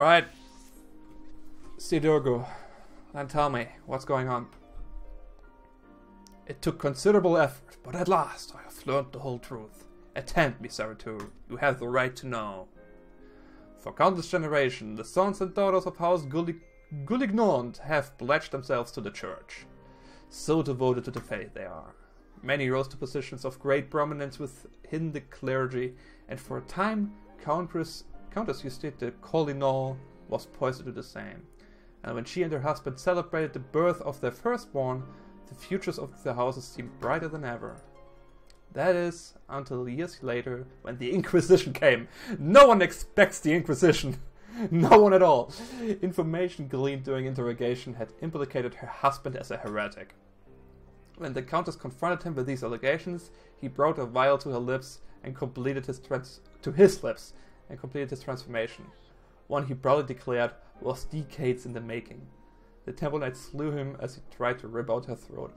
Right. Sidurgu, then tell me, what's going on? It took considerable effort, but at last I have learned the whole truth. Attend me, servitor. You have the right to know. For countless generations, the sons and daughters of House Gulignond have pledged themselves to the church. So devoted to the faith they are. Many rose to positions of great prominence within the clergy, and for a time, Countess Justine de Collinol was poised to do the same. And when she and her husband celebrated the birth of their firstborn, the futures of the houses seemed brighter than ever. That is, until years later, when the Inquisition came. No one expects the Inquisition. No one at all. Information gleaned during interrogation had implicated her husband as a heretic. When the Countess confronted him with these allegations, he brought a vial to her lips and completed his transformation. One he proudly declared was decades in the making. The Temple Knight slew him as he tried to rip out her throat.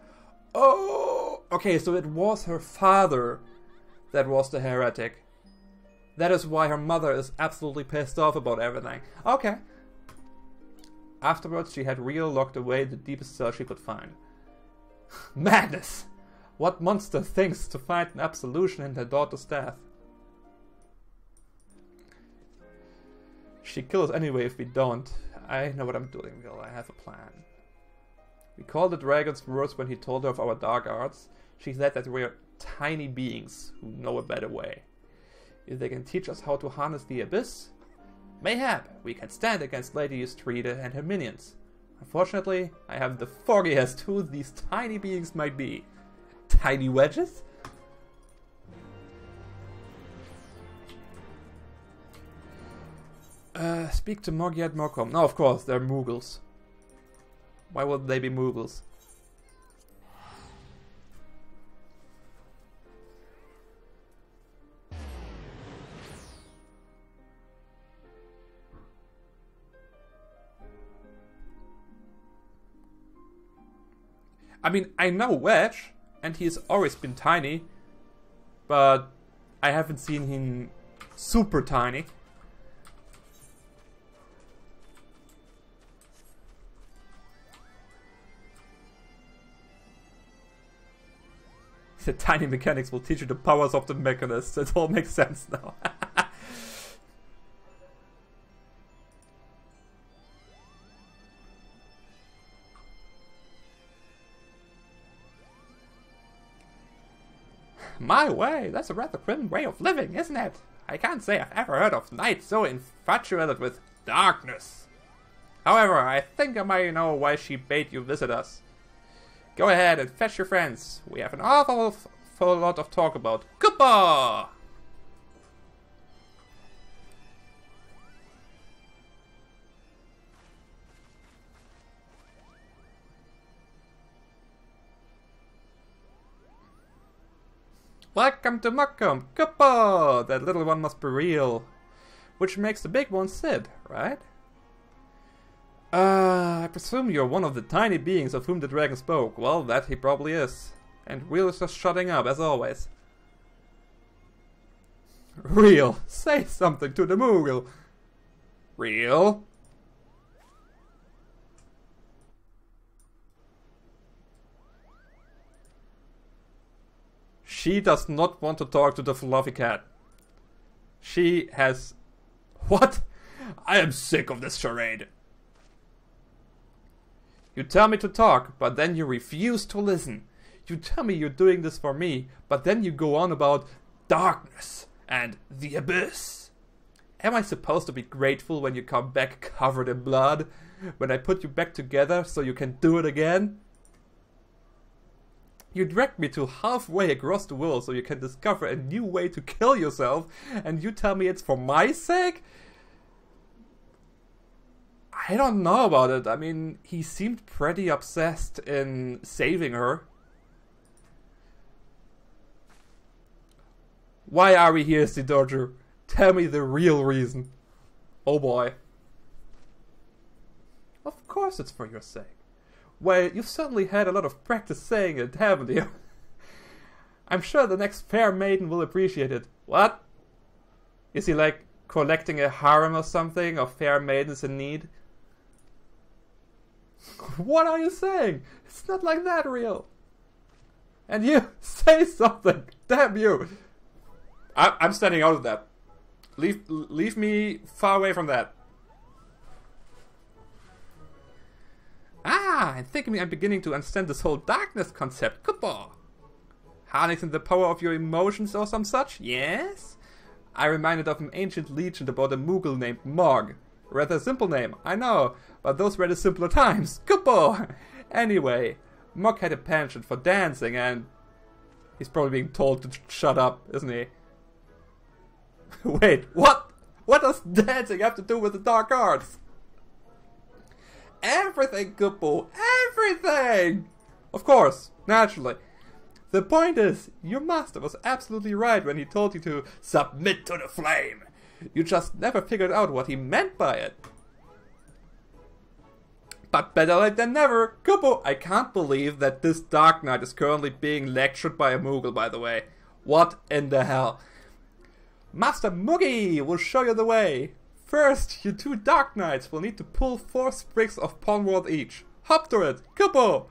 Oh! Okay, so it was her father that was the heretic. That is why her mother is absolutely pissed off about everything. Okay. Afterwards, she had Rio locked away in the deepest cell she could find. Madness! What monster thinks to find an absolution in her daughter's death? She'd kill us anyway if we don't. I know what I'm doing, Will. I have a plan. Recall the dragon's words when he told her of our dark arts. She said that we're tiny beings who know a better way. If they can teach us how to harness the abyss, mayhap we can stand against Lady Estrida and her minions. Unfortunately, I have the foggiest who these tiny beings might be. Tiny wedges? Speak to Mogiad Mokom. No, of course, they're Moogles. Why would they be Moogles? I mean, I know Wedge, and he's always been tiny, but I haven't seen him super tiny. The tiny mechanics will teach you the powers of the mechanist. It all makes sense now. My way, that's a rather grim way of living, isn't it? I can't say I've ever heard of knights so infatuated with darkness. However, I think I might know why she bade you visit us. Go ahead and fetch your friends. We have an awful lot of talk about. Goodbye! Welcome to Mokom. Goodbye! That little one must be real. Which makes the big one Sid, right? I presume you're one of the tiny beings of whom the dragon spoke. Well, that he probably is. And Will is just shutting up, as always. Real, say something to the Moogle. Real? She does not want to talk to the fluffy cat. She has... What? I am sick of this charade. You tell me to talk, but then you refuse to listen. You tell me you're doing this for me, but then you go on about darkness and the abyss. Am I supposed to be grateful when you come back covered in blood? When I put you back together so you can do it again? You dragged me to halfway across the world so you can discover a new way to kill yourself, and you tell me it's for my sake? I don't know about it. I mean, he seemed pretty obsessed in saving her. Why are we here, Sidorju? Tell me the real reason. Oh boy. Of course it's for your sake. Well, you've certainly had a lot of practice saying it, haven't you? I'm sure the next fair maiden will appreciate it. What? Is he like collecting a harem or something of fair maidens in need. What are you saying? It's not like that real. And you say something. Damn you. I'm standing out of that. Leave me far away from that. Ah, I think I'm beginning to understand this whole darkness concept. Goodbye. Harnessing the power of your emotions or some such? Yes? I reminded of an ancient legend about a Moogle named Mog. Rather simple name, I know, but those were the simpler times. Goodbye. Anyway, Mog had a penchant for dancing and... He's probably being told to shut up, isn't he? Wait, what? What does dancing have to do with the dark arts? Everything, Kupo! Everything! Of course, naturally. The point is, your master was absolutely right when he told you to submit to the flame. You just never figured out what he meant by it. But better late than never. Kupo, I can't believe that this Dark Knight is currently being lectured by a Moogle, by the way. What in the hell? Master Moogie will show you the way. First, you two Dark Knights will need to pull 4 sprigs of Ponward each. Hop to it, Kupo!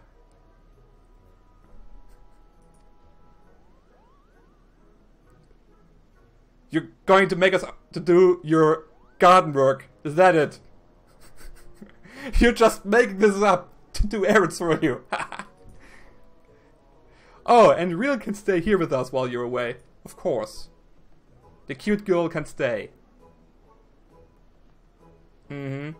You're going to make us to do your garden work, is that it? You're just making this up to do errands for you. Oh, and Real can stay here with us while you're away. Of course. The cute girl can stay. Mm-hmm.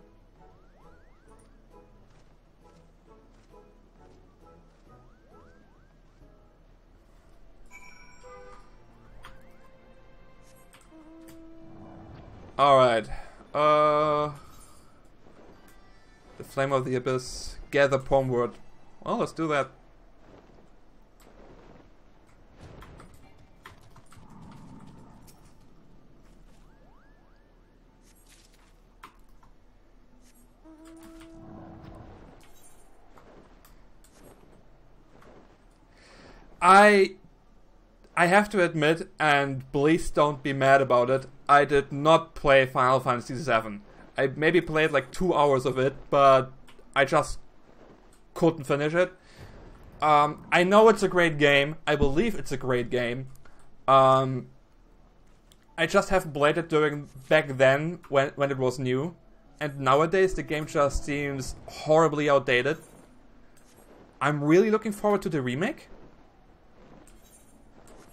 Alright. The Flame of the Abyss. Gather Pomward. Well, let's do that. I have to admit, and please don't be mad about it, I did not play Final Fantasy VII. I maybe played like 2 hours of it, but I just couldn't finish it. I know it's a great game. I believe it's a great game. I just haven't played it back then when it was new. And nowadays the game just seems horribly outdated. I'm really looking forward to the remake,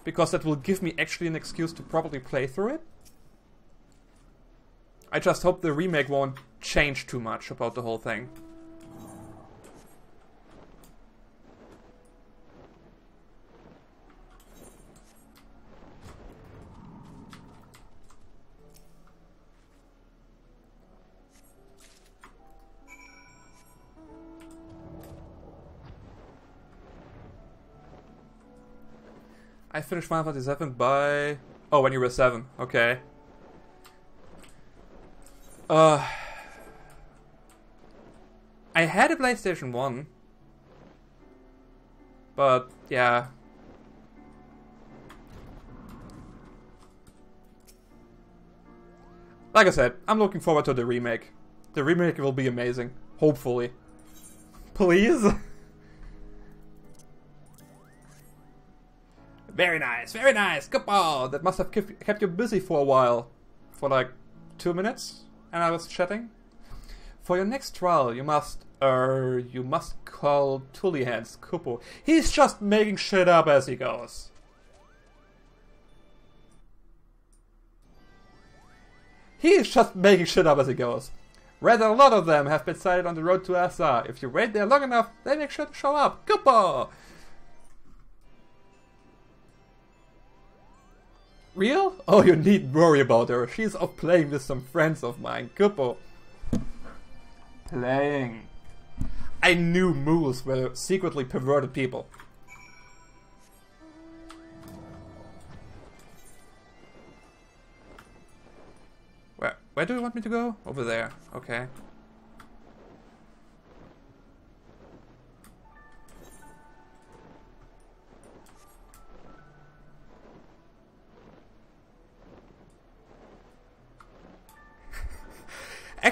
because that will give me actually an excuse to properly play through it. I just hope the remake won't change too much about the whole thing. I finished Final Fantasy VII by... Oh, when you were 7. Okay. I had a PlayStation 1. But, yeah. Like I said, I'm looking forward to the remake. The remake will be amazing. Hopefully. Please? Very nice, very nice. Good ball. That must have kept you busy for a while. For like 2 minutes, and I was chatting. For your next trial, you must call Tullyhands Kupo. He's just making shit up as he goes. He's just making shit up as he goes. Rather, a lot of them have been sighted on the road to SR. If you wait there long enough, they make sure to show up. Kupo! Real? Oh, you needn't worry about her. She's off playing with some friends of mine. Kupo. Playing. I knew Moogles were secretly perverted people. Where do you want me to go? Over there. Okay.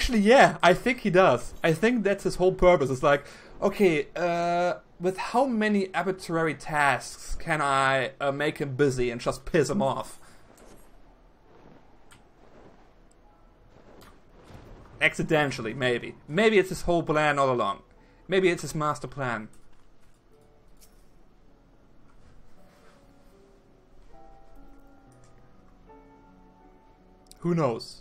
Actually, yeah, I think he does. I think that's his whole purpose. It's like, okay, with how many arbitrary tasks can I make him busy and just piss him off? Accidentally, maybe. Maybe it's his whole plan all along. Maybe it's his master plan. Who knows?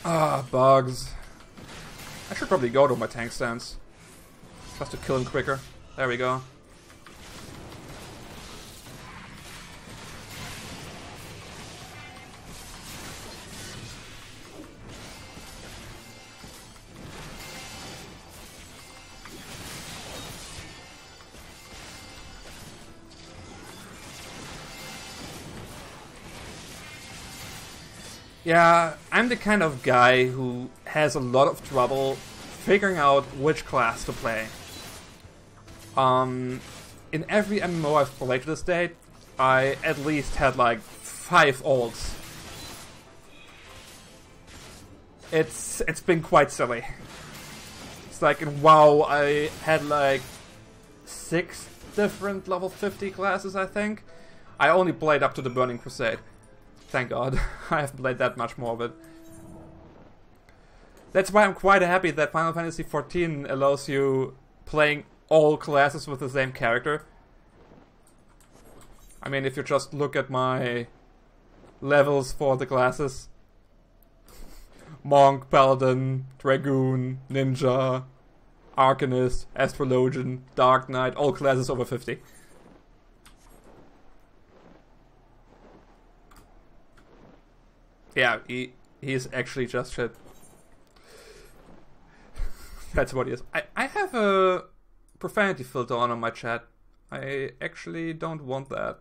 Ah, bugs. I should probably go to my tank stance. Just to kill him quicker. There we go. Yeah, I'm the kind of guy who has a lot of trouble figuring out which class to play. In every MMO I've played to this date, I at least had like 5 ults. It's been quite silly. It's like in WoW I had like 6 different level 50 classes, I think. I only played up to the Burning Crusade. Thank God. I haven't played that much more of it. That's why I'm quite happy that Final Fantasy XIV allows you playing all classes with the same character. I mean, if you just look at my levels for the classes. Monk, Paladin, Dragoon, Ninja, Arcanist, Astrologian, Dark Knight, all classes over 50. Yeah, he's actually just shit. That's what he is. I have a profanity filter on my chat. I actually don't want that.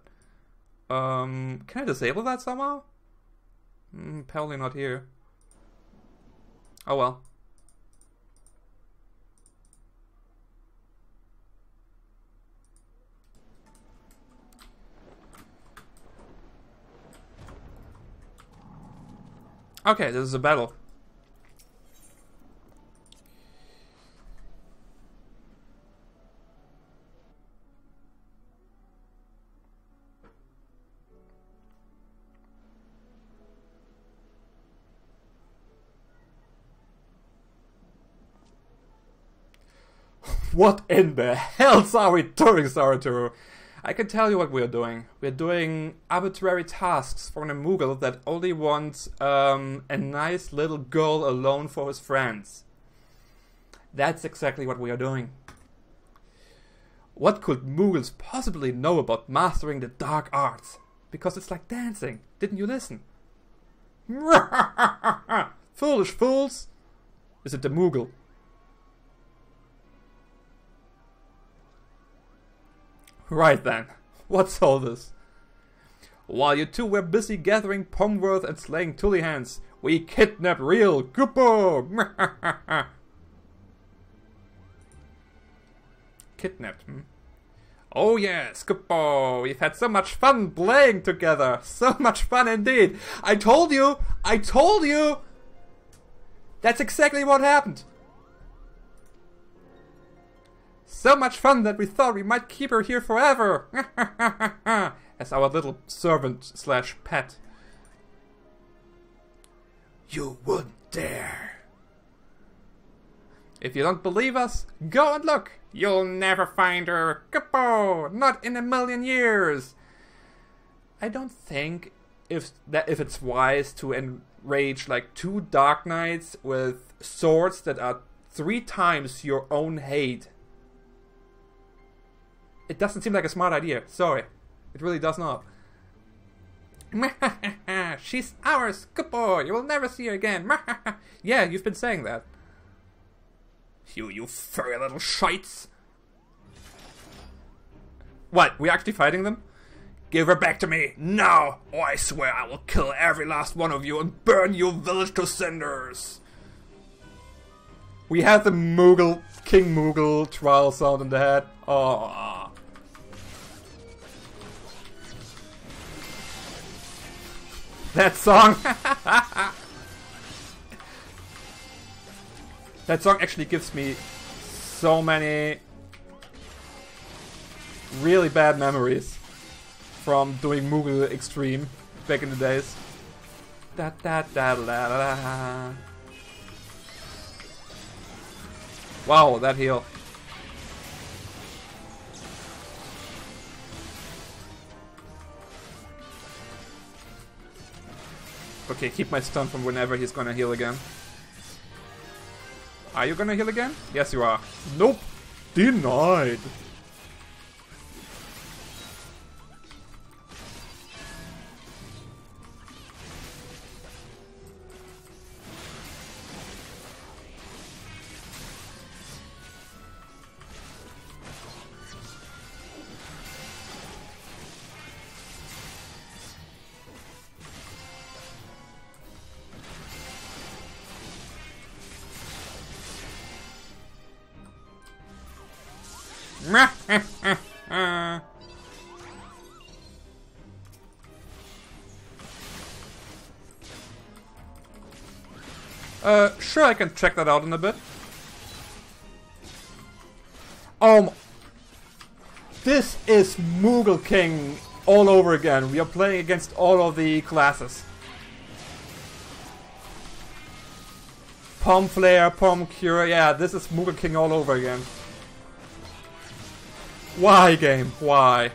Can I disable that somehow? Probably not here. Oh well. Okay, this is a battle. What in the hell are we doing, Saraturu? I can tell you what we're doing. We're doing arbitrary tasks for a Moogle that only wants a nice little girl alone for his friends. That's exactly what we are doing. What could Moogles possibly know about mastering the dark arts? Because it's like dancing. Didn't you listen? Foolish fools! Is it the Moogle? Right then, what's all this? While you two were busy gathering Pomworth and slaying Tullihans, we kidnapped real Kupo! Kidnapped, Oh yes, Kupo! We've had so much fun playing together! So much fun indeed! I told you! I told you! That's exactly what happened! So much fun that we thought we might keep her here forever! As our little servant slash pet. You wouldn't dare. If you don't believe us, go and look. You'll never find her. Kapo! Not in a million years. I don't think if it's wise to enrage like 2 Dark Knights with swords that are 3 times your own hate. It doesn't seem like a smart idea. Sorry. It really does not. She's ours, Kupo! You will never see her again. Yeah, you've been saying that. You furry little shites. What, we actually fighting them? Give her back to me, now! Or I swear I will kill every last one of you and burn your village to cinders! We have the Moogle, King Moogle trial sound in the head. Oh. That song! That song actually gives me so many really bad memories from doing Moogle Extreme back in the days. Da da da da da. Wow, that heal. Okay, keep my stun from whenever he's gonna heal again. Are you gonna heal again? Yes, you are. Nope. Denied. Sure, I can check that out in a bit. This is Moogle King all over again. We are playing against all of the classes. Palm Flare, Palm Cure, yeah, this is Moogle King all over again. Why, game? Why?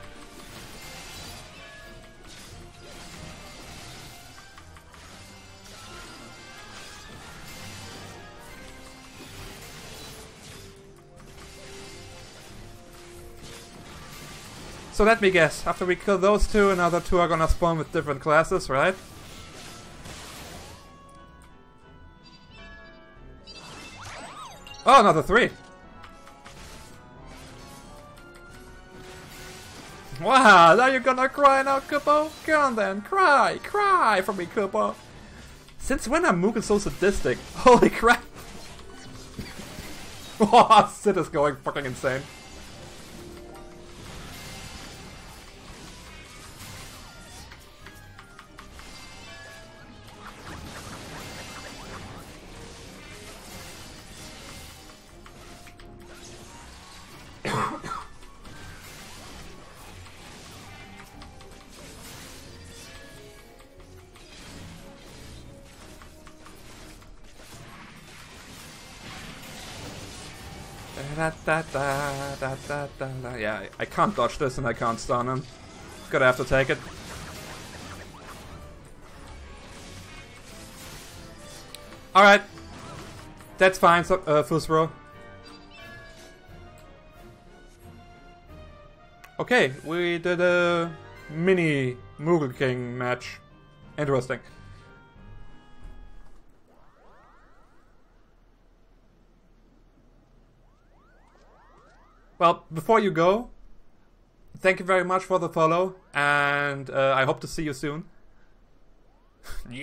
So let me guess, after we kill those two, another two are gonna spawn with different classes, right? Oh, another three! Wow, now you're gonna cry now, Kupo? Go on then, cry! Cry for me, Kupo! Since when are Moogles so sadistic? Holy crap! Oh, Sid is going fucking insane. Yeah, I can't dodge this and I can't stun him. Gonna have to take it. Alright. That's fine, so, Fusro. Okay, we did a mini Moogle King match. Interesting. Well, before you go, thank you very much for the follow, and I hope to see you soon.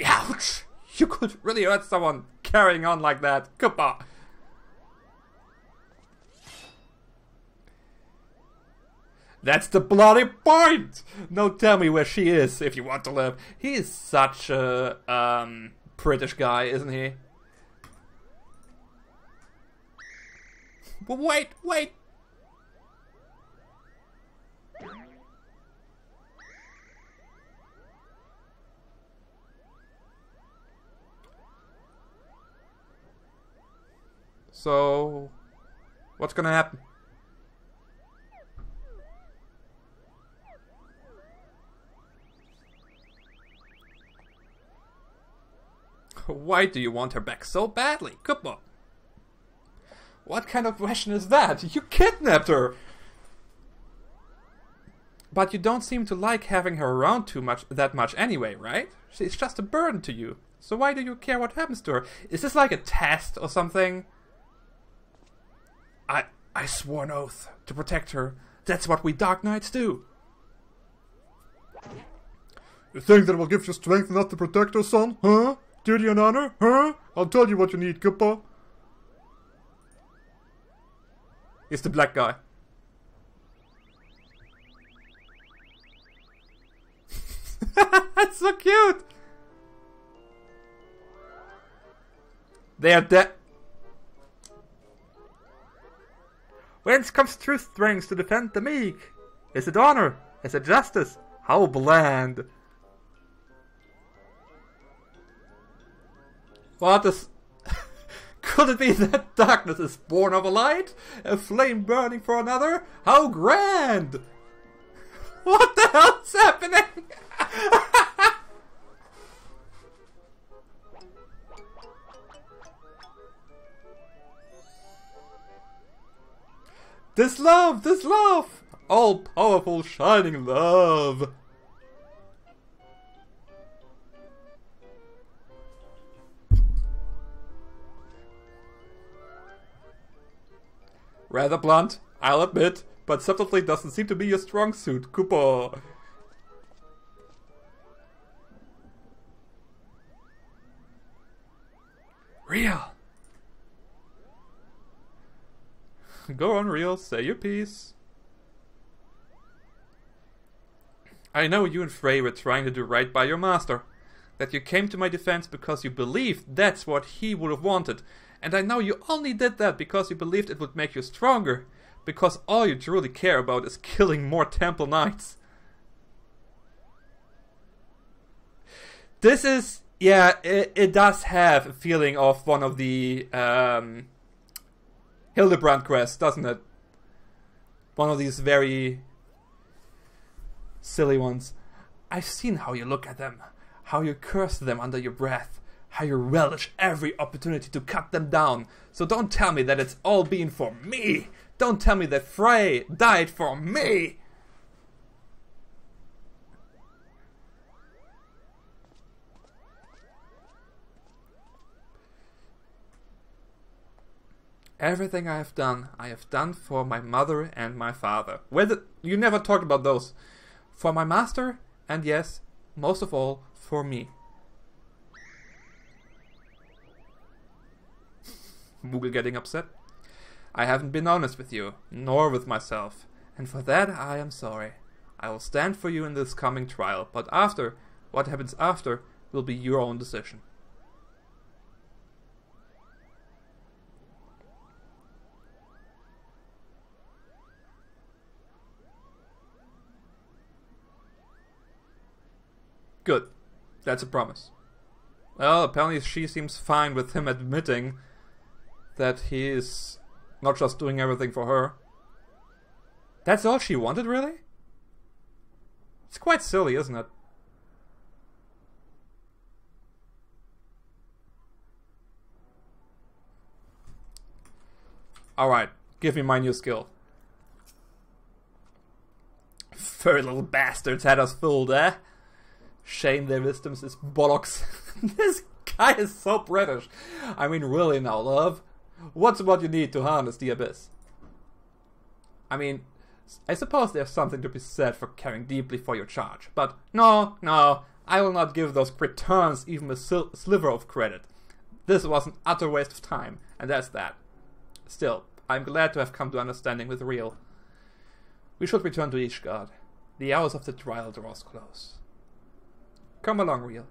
Ouch! You could really hurt someone carrying on like that. Goodbye. That's the bloody point! No, tell me where she is if you want to live. He is such a British guy, isn't he? But wait! So, what's gonna happen? Why do you want her back so badly? Come on. What kind of question is that? You kidnapped her! But you don't seem to like having her around that much anyway, right? She's just a burden to you. So why do you care what happens to her? Is this like a test or something? I swore an oath to protect her. That's what we Dark Knights do. You think that will give you strength enough to protect her, son? Huh? Duty and honor? Huh? I'll tell you what you need, Kippa. It's the black guy. That's so cute! They are dead. Whence comes true strength to defend the meek? Is it honor? Is it justice? How bland. What is... Could it be that darkness is born of a light? A flame burning for another? How grand! What the hell's happening? This love! All-powerful, shining love! Rather blunt, I'll admit, but subtlety doesn't seem to be your strong suit, Cooper. Real! Go on, Real, say your piece. I know you and Frey were trying to do right by your master. That you came to my defense because you believed that's what he would have wanted. And I know you only did that because you believed it would make you stronger. Because all you truly care about is killing more Temple Knights. This is... yeah, it does have a feeling of one of the Hildebrand quests, doesn't it? One of these very silly ones. I've seen how you look at them. How you curse them under your breath. How you relish every opportunity to cut them down. So don't tell me that it's all been for me. Don't tell me that Frey died for me. Everything I have done for my mother and my father. You never talked about those. For my master, and yes, most of all, for me. Moogle getting upset. I haven't been honest with you, nor with myself, and for that I am sorry. I will stand for you in this coming trial, but after, what happens after, will be your own decision. Good. That's a promise. Well, apparently she seems fine with him admitting that he is not just doing everything for her. That's all she wanted, really? It's quite silly, isn't it? Alright, give me my new skill. Furry little bastards had us fooled, eh? Shame their wisdoms is bollocks. This guy is so British. I mean, really now, love? What's what you need to harness the abyss? I mean, I suppose there's something to be said for caring deeply for your charge. But no, I will not give those Britons even a sliver of credit. This was an utter waste of time, and that's that. Still, I'm glad to have come to understanding with Real. We should return to Ishgard. The hours of the trial draws close. Come along, Real.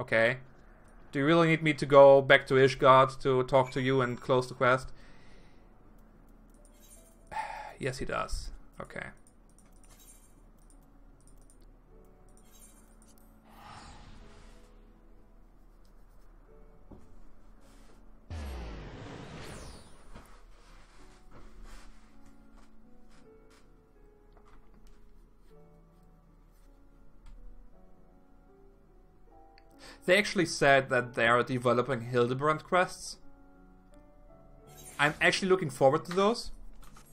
Okay. Do you really need me to go back to Ishgard to talk to you and close the quest? Yes, he does. Okay. They actually said that they are developing Hildebrand quests. I'm actually looking forward to those.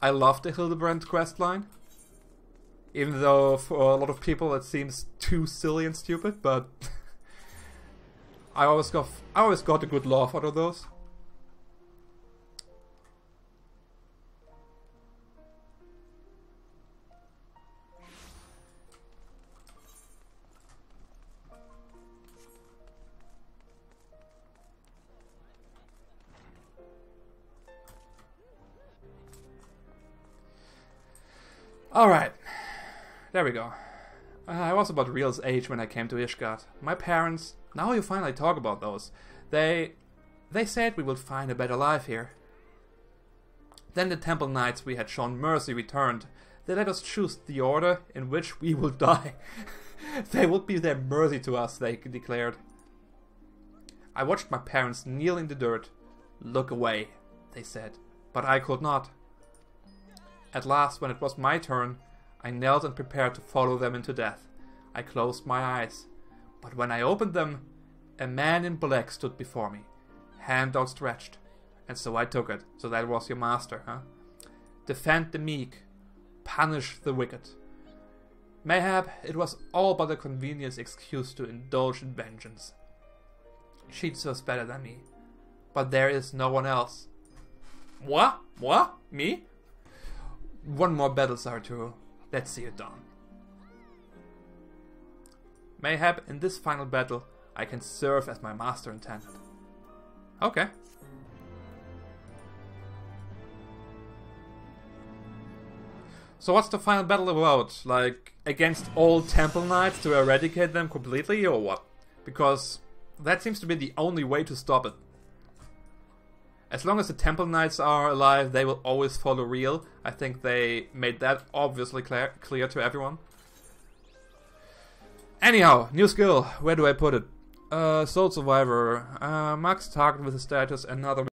I love the Hildebrand quest line. Even though for a lot of people it seems too silly and stupid, but I always got a good laugh out of those. Alright, there we go. I was about Real's age when I came to Ishgard. My parents, now you finally talk about those, they They said we would find a better life here. Then the Temple Knights we had shown mercy returned. They let us choose the order in which we will die. They would be their mercy to us, they declared. I watched my parents kneel in the dirt. Look away, they said, but I could not. At last, when it was my turn, I knelt and prepared to follow them into death. I closed my eyes, but when I opened them, a man in black stood before me, hand outstretched, and so I took it. So that was your master, huh? Defend the meek, punish the wicked. Mayhap it was all but a convenient excuse to indulge in vengeance. Sheets was better than me, but there is no one else. Moi? Moi? Me? One more battle, Sarturo. Let's see it done. Mayhap in this final battle I can serve as my master intended. Okay. So what's the final battle about? Like, against all Temple Knights to eradicate them completely, or what? Because that seems to be the only way to stop it. As long as the Temple Knights are alive, they will always follow Real. I think they made that obviously clear to everyone. Anyhow, new skill. Where do I put it? Soul Survivor. Max target with a status, another